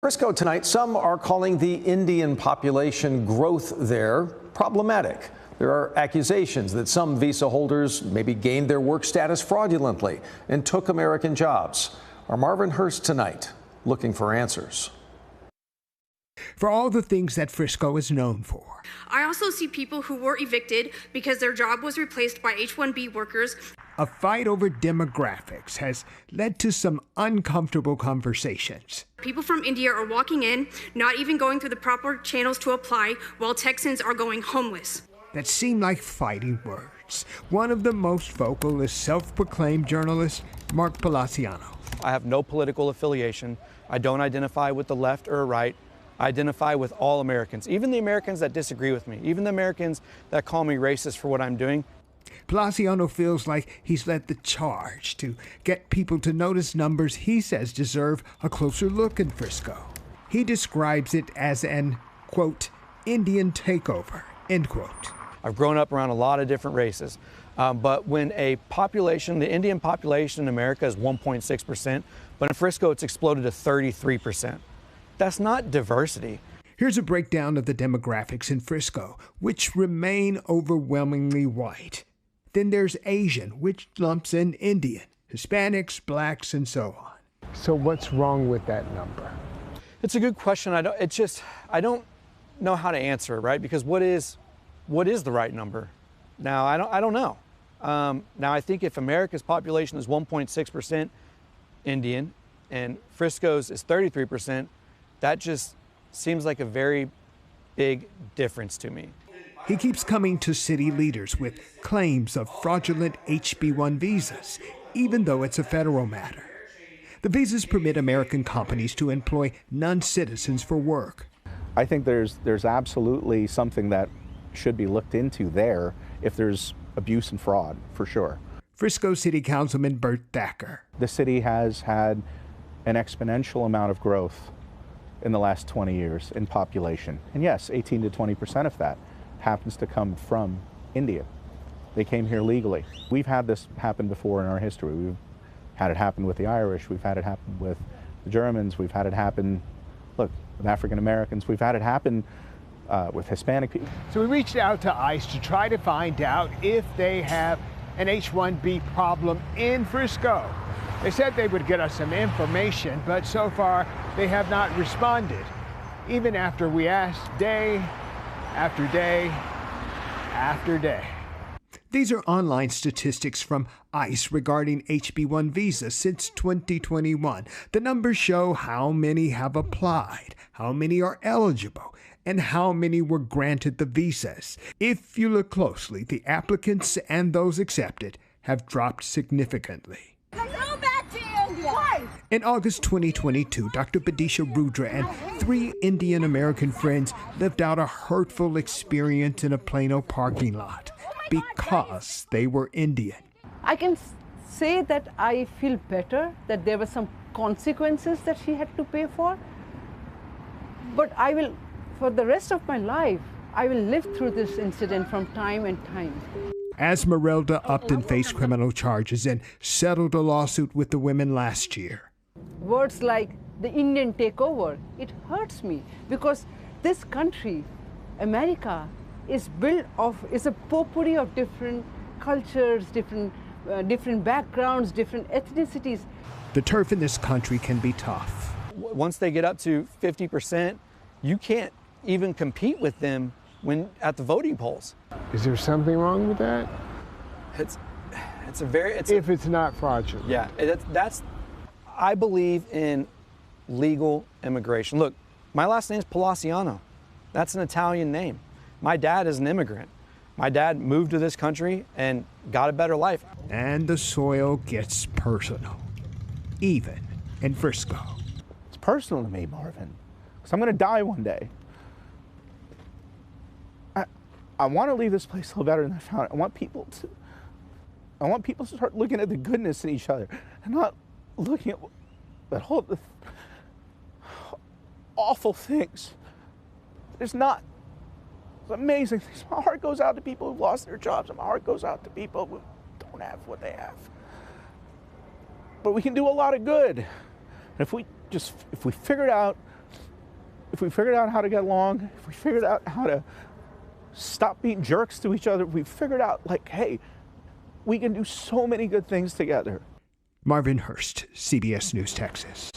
Frisco tonight, some are calling the Indian population growth there problematic. There are accusations that some visa holders maybe gained their work status fraudulently and took American jobs. Our Marvin Hurst tonight looking for answers. For all the things that Frisco is known for. I also see people who were evicted because their job was replaced by H-1B workers. A fight over demographics has led to some uncomfortable conversations. People from India are walking in, not even going through the proper channels to apply, while Texans are going homeless. That seem like fighting words. One of the most vocal is self-proclaimed journalist Mark Palaciano. I have no political affiliation. I don't identify with the left or right. I identify with all Americans, even the Americans that disagree with me, even the Americans that call me racist for what I'm doing. Palaciano feels like he's led the charge to get people to notice numbers he says deserve a closer look in Frisco. He describes it as an, quote, Indian takeover, end quote. I've grown up around a lot of different races, but when a population, the Indian population in America is 1.6%, but in Frisco it's exploded to 33%. That's not diversity. Here's a breakdown of the demographics in Frisco, which remain overwhelmingly white. Then there's Asian, which lumps in Indian, Hispanics, blacks, and so on. So what's wrong with that number? It's a good question. I don't know how to answer it, right? Because what is the right number? Now, I don't know. Now, I think if America's population is 1.6% Indian and Frisco's is 33%, that just seems like a very big difference to me. He keeps coming to city leaders with claims of fraudulent HB1 visas, even though it's a federal matter. The visas permit American companies to employ non-citizens for work. I think there's absolutely something that should be looked into there if there's abuse and fraud, for sure. Frisco City Councilman Bert Thacker. The city has had an exponential amount of growth in the last 20 years in population. And yes, 18 to 20% of that happens to come from India. They came here legally. We've had this happen before in our history. We've had it happen with the Irish. We've had it happen with the Germans. We've had it happen, look, with African Americans. We've had it happen with Hispanic people. So we reached out to ICE to try to find out if they have an H-1B problem in Frisco. They said they would get us some information, but so far they have not responded, even after we asked day after day after day. These are online statistics from ICE regarding HB1 visas since 2021. The numbers show how many have applied, how many are eligible, and how many were granted the visas. If you look closely, the applicants and those accepted have dropped significantly. In August 2022, Dr. Badisha Rudra and 3 Indian American friends lived out a hurtful experience in a Plano parking lot because they were Indian. I can say that I feel better, that there were some consequences that she had to pay for, but I will, for the rest of my life, I will live through this incident from time and time. Esmeralda Upton faced criminal charges and settled a lawsuit with the women last year. Words like the Indian takeover, it hurts me because this country, America, is a potpourri of different cultures, different backgrounds, different ethnicities. The turf in this country can be tough. Once they get up to 50%, you can't even compete with them when at the voting polls. Is there something wrong with that? If it's not fraudulent. Yeah, I believe in legal immigration. Look, my last name is Palaciano. That's an Italian name. My dad is an immigrant. My dad moved to this country and got a better life. And the soil gets personal, even in Frisco. It's personal to me, Marvin, because I'm going to die one day. I want to leave this place a little better than I found it. I want people to start looking at the goodness in each other and not looking at the awful things. There's amazing things. My heart goes out to people who've lost their jobs, and my heart goes out to people who don't have what they have. But we can do a lot of good. And if we figure out if we figured out how to get along, if we figured out how to stop being jerks to each other, if we figured out, like, hey, we can do so many good things together. Marvin Hurst, CBS News, Texas.